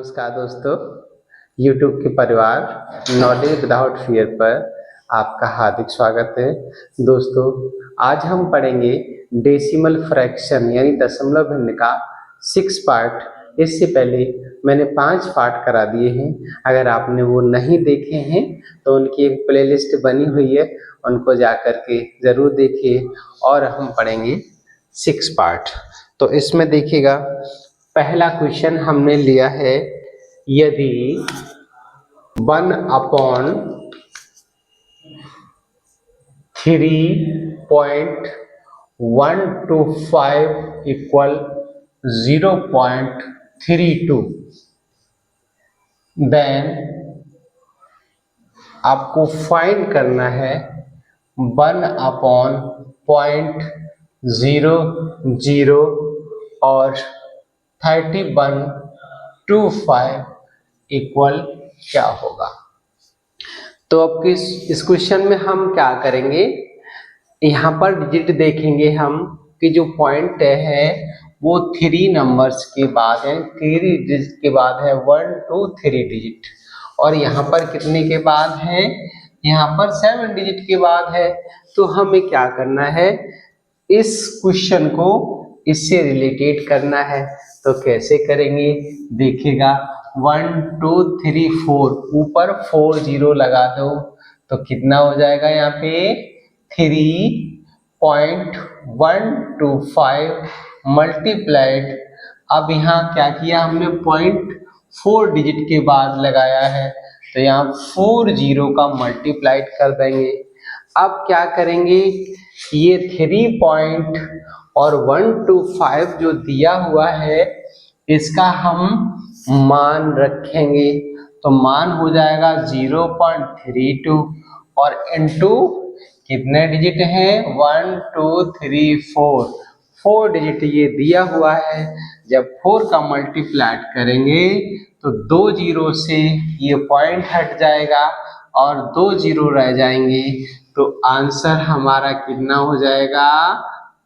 नमस्कार दोस्तों, YouTube के परिवार नॉलेज विदाउट फियर पर आपका हार्दिक स्वागत है। दोस्तों, आज हम पढ़ेंगे डेसिमल फ्रैक्शन यानी दशमलव भिन्न का 6 पार्ट। इससे पहले मैंने 5 पार्ट करा दिए हैं। अगर आपने वो नहीं देखे हैं तो उनकी एक प्लेलिस्ट बनी हुई है, उनको जा कर के ज़रूर देखिए। और हम पढ़ेंगे 6 पार्ट। तो इसमें देखिएगा, पहला क्वेश्चन हमने लिया है, यदि 1/3.125 इक्वल 0.32, देन आपको फाइंड करना है 1/0.00 और 3125 इक्वल क्या होगा। तो अब इस क्वेश्चन में हम क्या करेंगे, यहाँ पर डिजिट देखेंगे हम कि जो पॉइंट है वो 3 नंबर्स के बाद है, 3 डिजिट के बाद है, 1 2 3 डिजिट। और यहाँ पर कितने के बाद है, यहाँ पर 7 डिजिट के बाद है। तो हमें क्या करना है, इस क्वेश्चन को इससे रिलेटेड करना है। तो कैसे करेंगे, देखिएगा 1 2 3 4, ऊपर 4 0 लगा दो तो कितना हो जाएगा, यहाँ पे 3.125 मल्टीप्लाइड। अब यहाँ क्या किया हमने, 0.4 डिजिट के बाद लगाया है, तो यहाँ 4 0 का मल्टीप्लाइड कर देंगे। अब क्या करेंगे, ये 3 और 125 जो दिया हुआ है इसका हम मान रखेंगे। तो मान हो जाएगा 0.32 और इनटू कितने डिजिट हैं, 1 2 3 4 डिजिट ये दिया हुआ है। जब 4 का मल्टीप्लाइड करेंगे तो 2 0 से ये पॉइंट हट जाएगा और 2 0 रह जाएंगे। तो आंसर हमारा कितना हो जाएगा,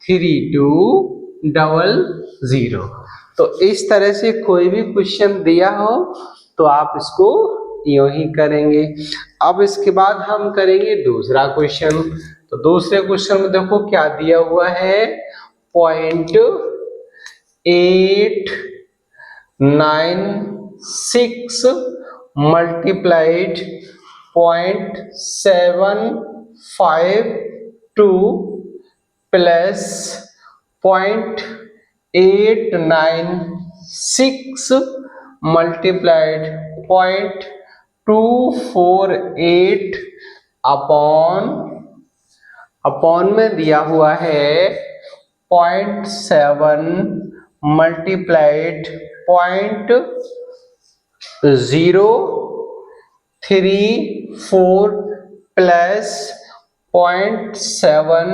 3200। तो इस तरह से कोई भी क्वेश्चन दिया हो तो आप इसको यूं ही करेंगे। अब इसके बाद हम करेंगे दूसरा क्वेश्चन। तो दूसरे क्वेश्चन में देखो क्या दिया हुआ है, 0.896 मल्टीप्लाइड 0.752 प्लस 0.896 मल्टीप्लाइड 0.248 अपॉन में दिया हुआ है 0.7 मल्टीप्लाइड 0.034 प्लस 0.7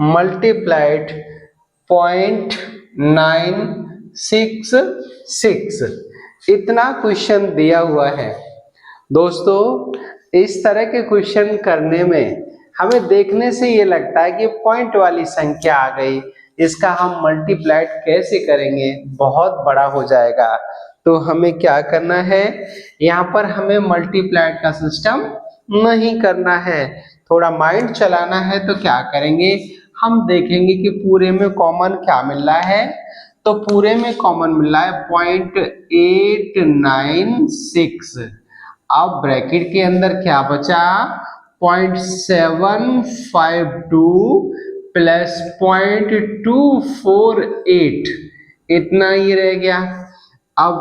मल्टीप्लाइड 0.966। इतना क्वेश्चन दिया हुआ है। दोस्तों, इस तरह के क्वेश्चन करने में हमें देखने से ये लगता है कि पॉइंट वाली संख्या आ गई, इसका हम मल्टीप्लाइड कैसे करेंगे, बहुत बड़ा हो जाएगा। तो हमें क्या करना है, यहाँ पर हमें मल्टीप्लाइड का सिस्टम नहीं करना है, थोड़ा माइंड चलाना है। तो क्या करेंगे, हम देखेंगे कि पूरे में कॉमन क्या मिल रहा है। तो पूरे में कॉमन मिल रहा है 0.896। अब ब्रैकेट के अंदर क्या बचा, 0.752 प्लस 0.248, इतना ही रह गया। अब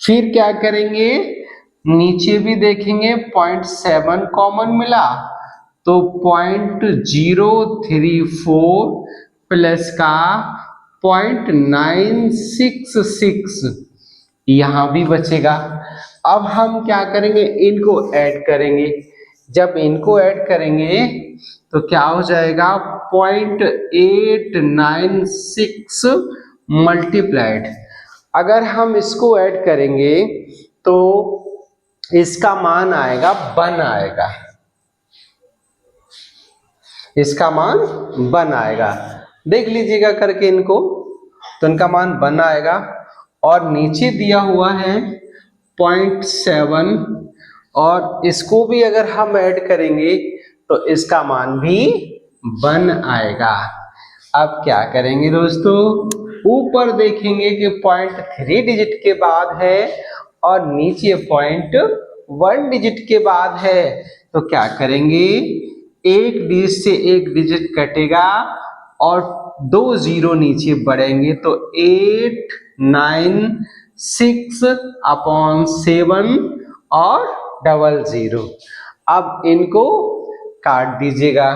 फिर क्या करेंगे, नीचे भी देखेंगे 0.7 कॉमन मिला तो 0.034 प्लस का 0.966 यहाँ भी बचेगा। अब हम क्या करेंगे, इनको ऐड करेंगे। जब इनको ऐड करेंगे तो क्या हो जाएगा, 0.896 मल्टीप्लाइड। अगर हम इसको ऐड करेंगे तो इसका मान आएगा 1 आएगा, इसका मान 1 आएगा। देख लीजिएगा करके इनको, तो इनका मान 1 आएगा। और नीचे दिया हुआ है 0.7 और इसको भी अगर हम ऐड करेंगे तो इसका मान भी 1 आएगा। अब क्या करेंगे दोस्तों, ऊपर देखेंगे कि 0.3 डिजिट के बाद है और नीचे 0.1 डिजिट के बाद है, तो क्या करेंगे, एक डिजिट से एक डिजिट कटेगा और 2 जीरो नीचे बढ़ेंगे तो 8, 9, 6/7 और 00। अब इनको काट दीजिएगा,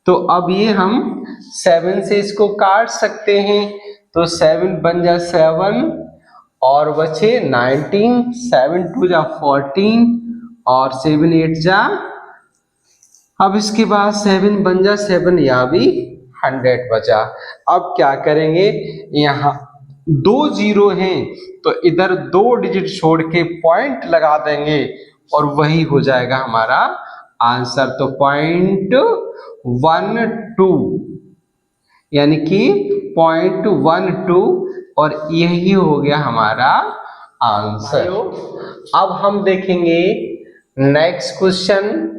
तो अब ये हम 7 से इसको काट सकते हैं, तो 7 बन जा 7 और बचे 19, 7 2 जा 14 और 7 8 जा, अब इसके बाद 7 बन जा 7 या भी 100 बचा। अब क्या करेंगे, यहाँ 2 जीरो हैं तो इधर 2 डिजिट छोड़ के पॉइंट लगा देंगे और वही हो जाएगा हमारा आंसर। तो 0.12 यानी कि 0.12 और यही हो गया हमारा आंसर। अब हम देखेंगे नेक्स्ट क्वेश्चन,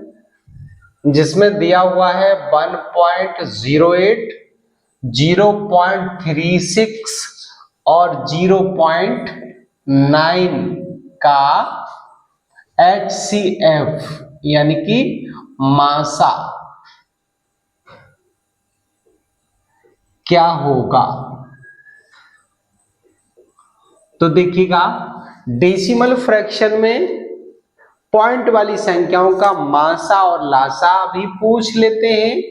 जिसमें दिया हुआ है 1.08, 0.36 और 0.9 का HCF यानी कि मासा क्या होगा। तो देखिएगा, डेसिमल फ्रैक्शन में पॉइंट वाली संख्याओं का मासा और लासा भी पूछ लेते हैं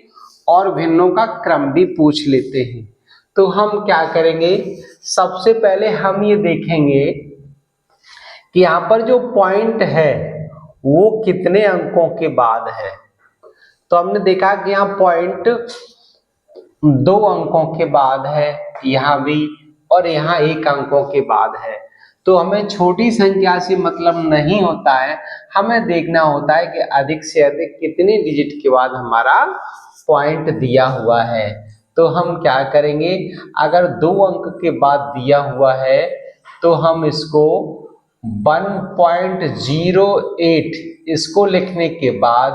और भिन्नों का क्रम भी पूछ लेते हैं। तो हम क्या करेंगे, सबसे पहले हम ये देखेंगे कि यहाँ पर जो पॉइंट है वो कितने अंकों के बाद है। तो हमने देखा कि यहाँ पॉइंट 2 अंकों के बाद है, यहाँ भी, और यहाँ 1 अंकों के बाद है। तो हमें छोटी संख्या से मतलब नहीं होता है, हमें देखना होता है कि अधिक से अधिक कितने डिजिट के बाद हमारा पॉइंट दिया हुआ है। तो हम क्या करेंगे, अगर 2 अंक के बाद दिया हुआ है तो हम इसको 1.08 इसको लिखने के बाद,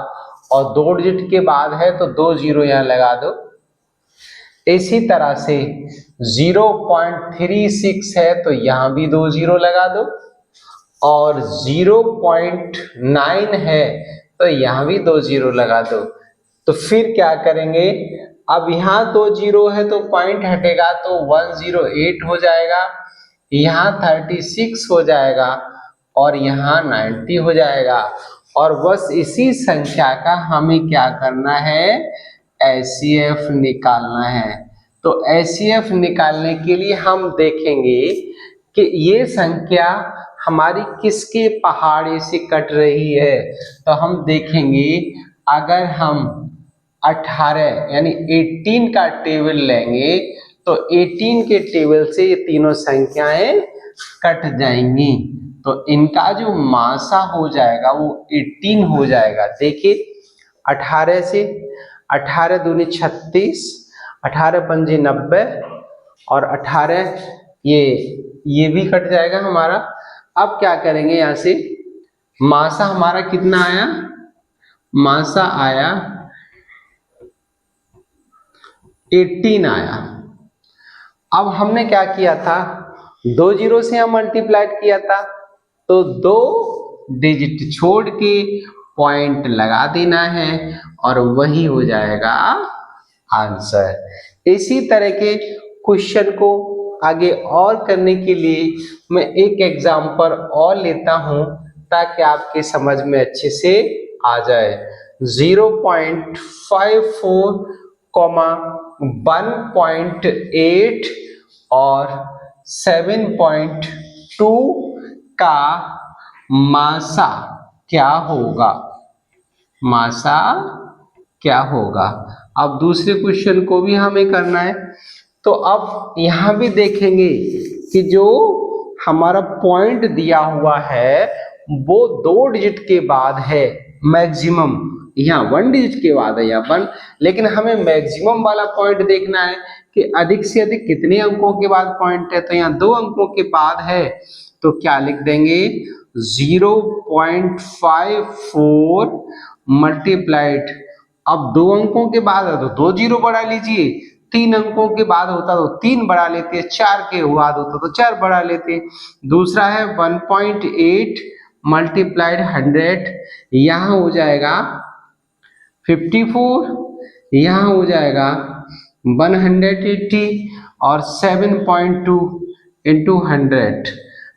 और 2 डिजिट के बाद है तो 2 जीरो यहाँ लगा दो। इसी तरह से 0.36 है तो यहाँ भी 2 जीरो लगा दो, और 0.9 है तो यहाँ भी 2 जीरो लगा दो। तो फिर क्या करेंगे, अब यहाँ 2 जीरो है तो पॉइंट हटेगा तो 108 हो जाएगा, यहाँ 36 हो जाएगा और यहाँ 90 हो जाएगा। और बस इसी संख्या का हमें क्या करना है, HCF निकालना है। तो HCF निकालने के लिए हम देखेंगे कि ये संख्या हमारी किसके पहाड़े से कट रही है। तो हम देखेंगे, अगर हम 18 यानी 18 का टेबल लेंगे तो 18 के टेबल से ये तीनों संख्याएं कट जाएंगी, तो इनका जो मासा हो जाएगा वो 18 हो जाएगा। देखिए, 18 से 18 दूनी 36, 18 पंजे 90 और 18 ये भी कट जाएगा हमारा। अब क्या करेंगे, यहाँ से मासा हमारा कितना आया, मासा आया 18 आया। अब हमने क्या किया था, 2 जीरो से हम मल्टीप्लाई किया था, तो 2 डिजिट छोड़ के पॉइंट लगा देना है और वही हो जाएगा आंसर। इसी तरह के क्वेश्चन को आगे और करने के लिए मैं एक एग्जांपल और लेता हूं ताकि आपके समझ में अच्छे से आ जाए। 0.54, 1.8 और 7.2 का मासा क्या होगा, मासा क्या होगा। अब दूसरे क्वेश्चन को भी हमें करना है। तो अब यहाँ भी देखेंगे कि जो हमारा पॉइंट दिया हुआ है वो 2 डिजिट के बाद है मैक्सिमम, यहाँ 1 डिजिट के बाद है यहाँ 1, लेकिन हमें मैक्सिमम वाला पॉइंट देखना है कि अधिक से अधिक कितने अंकों के बाद पॉइंट है। तो यहाँ 2 अंकों के बाद है, तो क्या लिख देंगे, 0.54 मल्टीप्लाइड, अब 2 अंकों के बाद है तो 2 जीरो बढ़ा लीजिए, 3 अंकों के बाद होता तो 3 बढ़ा लेते, 4 के बाद होता तो 4 बढ़ा लेते। दूसरा है 1.8 मल्टीप्लाइड 100, यहाँ हो जाएगा 54, यहाँ हो जाएगा 180 और 7.2 इंटू 100,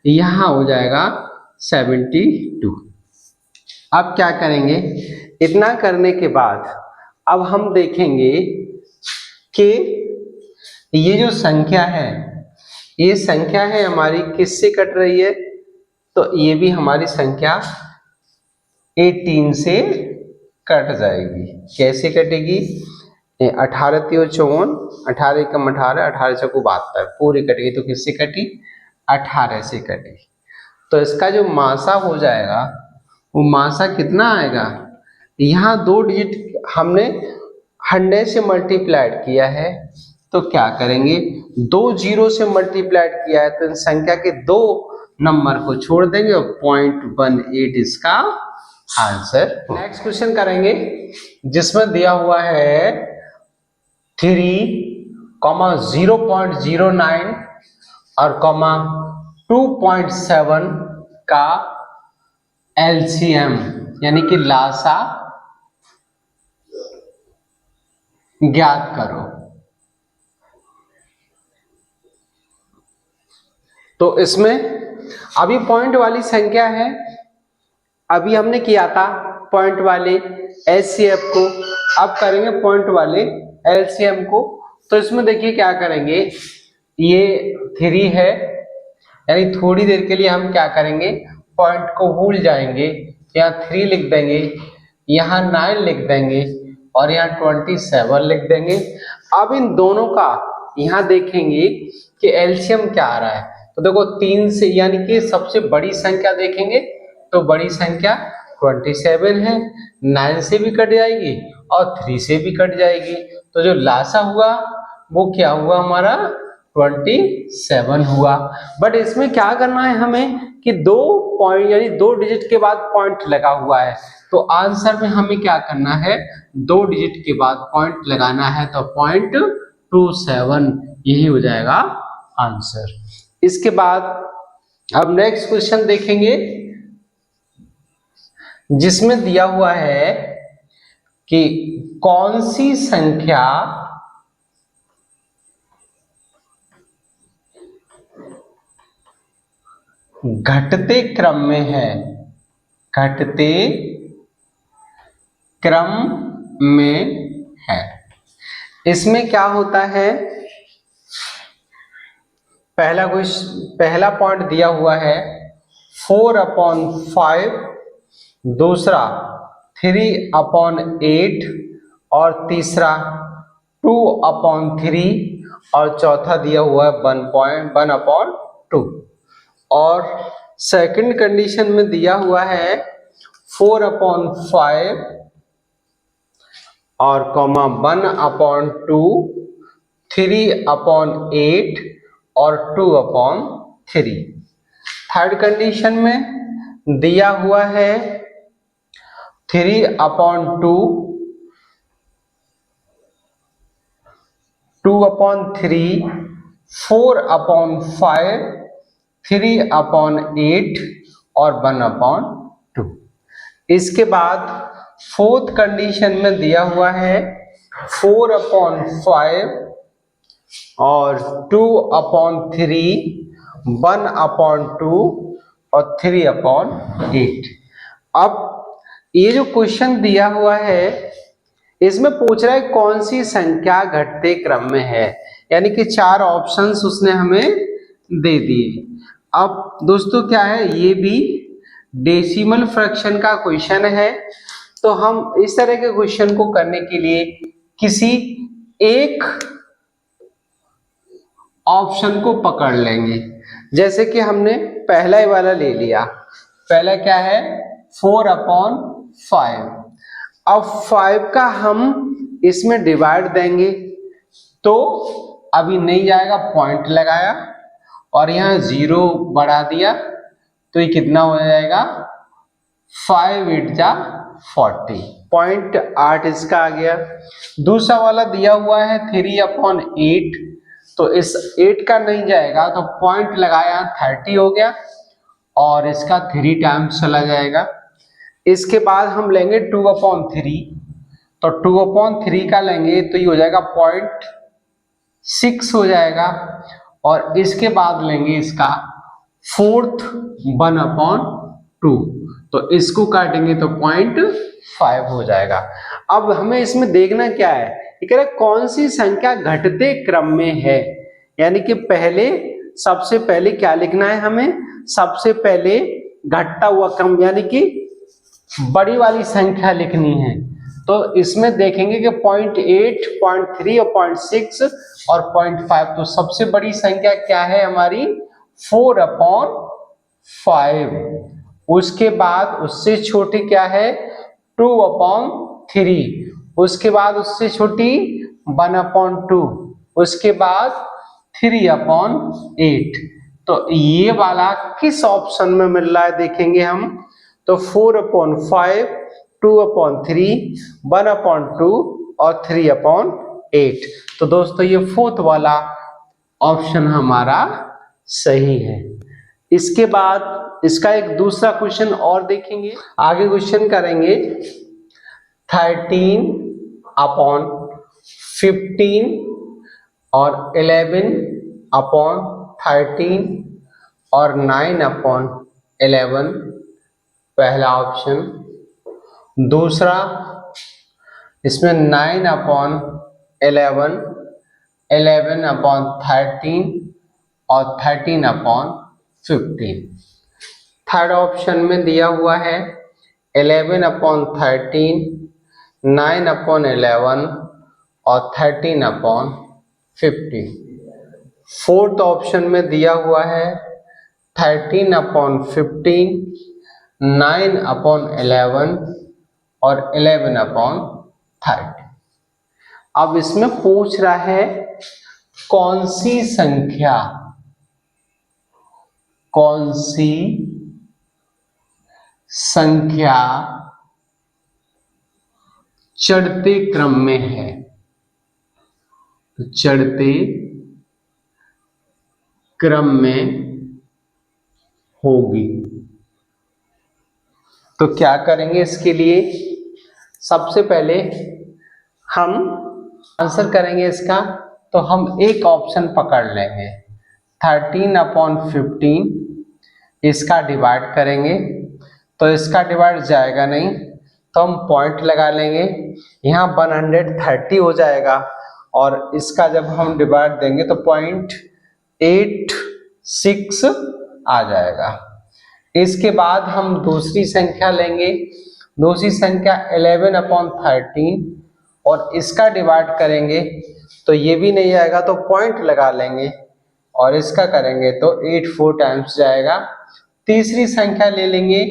यहाँ हो जाएगा 72। अब क्या करेंगे, इतना करने के बाद अब हम देखेंगे कि ये जो संख्या है, ये संख्या है हमारी किससे कट रही है, तो ये भी हमारी संख्या 18 से कट जाएगी। कैसे कटेगी, 18 3 54, 18 एकम 18, 18 चौको 72, पूरी कटेगी। तो किससे कटी, 18 से कटी। तो इसका जो मासा हो जाएगा वो मासा कितना आएगा, यहाँ 2 डिजिट हमने 100 से मल्टीप्लाइड किया है, तो क्या करेंगे, 2 जीरो से मल्टीप्लाइड किया है तो इन संख्या के 2 नंबर को छोड़ देंगे और 0.18 इसका आंसर। नेक्स्ट क्वेश्चन करेंगे जिसमें दिया हुआ है 3,0.09 और 2.7 का एलसीएम यानी कि लासा ज्ञात करो। तो इसमें अभी पॉइंट वाली संख्या है, अभी हमने किया था पॉइंट वाले एचसीएफ को, अब करेंगे पॉइंट वाले एलसीएम को। तो इसमें देखिए क्या करेंगे, ये 3 है, यानी थोड़ी देर के लिए हम क्या करेंगे, पॉइंट को भूल जाएंगे, यहाँ 3 लिख देंगे, यहाँ 9 लिख देंगे और यहाँ 27 लिख देंगे। अब इन दोनों का यहाँ देखेंगे कि एलसीएम क्या आ रहा है। तो देखो 3 से यानी कि सबसे बड़ी संख्या देखेंगे तो बड़ी संख्या 27 है, 9 से भी कट जाएगी और 3 से भी कट जाएगी। तो जो लासा हुआ वो क्या हुआ हमारा 27 हुआ। बट इसमें क्या करना है हमें कि 2 पॉइंट यानी 2 डिजिट के बाद पॉइंट लगा हुआ है, तो आंसर में हमें क्या करना है, 2 डिजिट के बाद पॉइंट लगाना है, तो 0.27 यही हो जाएगा आंसर। इसके बाद अब नेक्स्ट क्वेश्चन देखेंगे जिसमें दिया हुआ है कि कौन सी संख्या घटते क्रम में है, घटते क्रम में है। इसमें क्या होता है, पहला पॉइंट दिया हुआ है 4/5, दूसरा 3/8 और तीसरा 2/3 और चौथा दिया हुआ है 1/2 और सेकंड कंडीशन में दिया हुआ है 4/5 और 1/2, 3/8 और 2/3। थर्ड कंडीशन में दिया हुआ है 3/2, 2/3, 4/5, 3/8 और 1/2। इसके बाद फोर्थ कंडीशन में दिया हुआ है 4/5 और 2/3, 1/2 और 3/8। अब ये जो क्वेश्चन दिया हुआ है इसमें पूछ रहा है कौन सी संख्या घटते क्रम में है, यानी कि 4 ऑप्शंस उसने हमें दे दिए। अब दोस्तों क्या है, ये भी डेसिमल फ्रैक्शन का क्वेश्चन है, तो हम इस तरह के क्वेश्चन को करने के लिए किसी एक ऑप्शन को पकड़ लेंगे। जैसे कि हमने पहला वाला ले लिया, पहला क्या है 4/5। अब 5 का हम इसमें डिवाइड देंगे तो अभी नहीं जाएगा, पॉइंट लगाया और यहाँ 0 बढ़ा दिया तो ये कितना हो जाएगा 5 8 जा 40, 0.8 इसका आ गया। दूसरा वाला दिया हुआ है 3/8, तो इस 8 का नहीं जाएगा तो पॉइंट लगाया 30 हो गया और इसका 3 टाइम्स चला जाएगा। इसके बाद हम लेंगे 2/3, तो 2/3 का लेंगे तो ये हो जाएगा 0.6 हो जाएगा और इसके बाद लेंगे इसका 4th 1/2, तो इसको काटेंगे तो 0.5 हो जाएगा। अब हमें इसमें देखना क्या है, ये कह रहा है कौन सी संख्या घटते क्रम में है, यानी कि पहले सबसे पहले क्या लिखना है हमें, सबसे पहले घटता हुआ क्रम यानी कि बड़ी वाली संख्या लिखनी है। तो इसमें देखेंगे कि 0.8, 0.3 और 0.6 और 0.5, तो सबसे बड़ी संख्या क्या है हमारी 4/5। उसके बाद उससे छोटी क्या है 2/3, उसके बाद उससे छोटी 1/2, उसके बाद 3/8। तो ये वाला किस ऑप्शन में मिल रहा है देखेंगे हम, तो 4/5, 2/3, 1/2 और 3/8। तो दोस्तों ये 4th वाला ऑप्शन हमारा सही है। इसके बाद इसका एक दूसरा क्वेश्चन और देखेंगे, आगे क्वेश्चन करेंगे 13/15 और 11/13 और 9/11, पहला ऑप्शन। दूसरा इसमें 9/11, 11/13 और 13/15। थर्ड ऑप्शन में दिया हुआ है 11/13, 9/11 और 13/15। फोर्थ ऑप्शन में दिया हुआ है 13/15, 9/11 और 11/13। अब इसमें पूछ रहा है कौन सी संख्या चढ़ते क्रम में है, तो चढ़ते क्रम में होगी। तो क्या करेंगे इसके लिए, सबसे पहले हम आंसर करेंगे इसका, तो हम एक ऑप्शन पकड़ लेंगे 13/15, इसका डिवाइड करेंगे तो इसका डिवाइड जाएगा नहीं, तो हम पॉइंट लगा लेंगे, यहाँ 130 हो जाएगा और इसका जब हम डिवाइड देंगे तो 0.86 आ जाएगा। इसके बाद हम दूसरी संख्या लेंगे, दूसरी संख्या 11/13 और इसका डिवाइड करेंगे तो ये भी नहीं आएगा, तो पॉइंट लगा लेंगे और इसका करेंगे तो 84 टाइम्स जाएगा। तीसरी संख्या ले लेंगे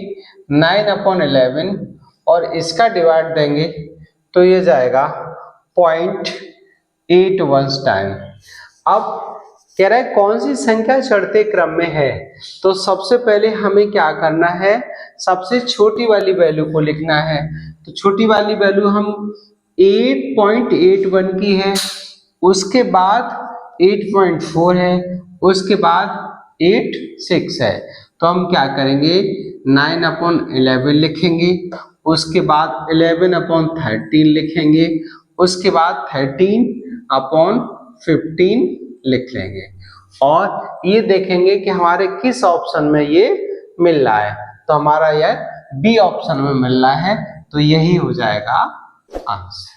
9/11 और इसका डिवाइड देंगे तो ये जाएगा 0.81 टाइम। अब कह रहा है कौन सी संख्या चढ़ते क्रम में है, तो सबसे पहले हमें क्या करना है, सबसे छोटी वाली वैल्यू को लिखना है। तो छोटी वाली वैल्यू हम 8.81 की है, उसके बाद 8.4 है, उसके बाद 8.6 है। तो हम क्या करेंगे 9/11 लिखेंगे, उसके बाद 11/13 लिखेंगे, उसके बाद 13/15 लिख लेंगे और ये देखेंगे कि हमारे किस ऑप्शन में ये मिल रहा है, तो हमारा यह बी ऑप्शन में मिल रहा है, तो यही हो जाएगा आंसर।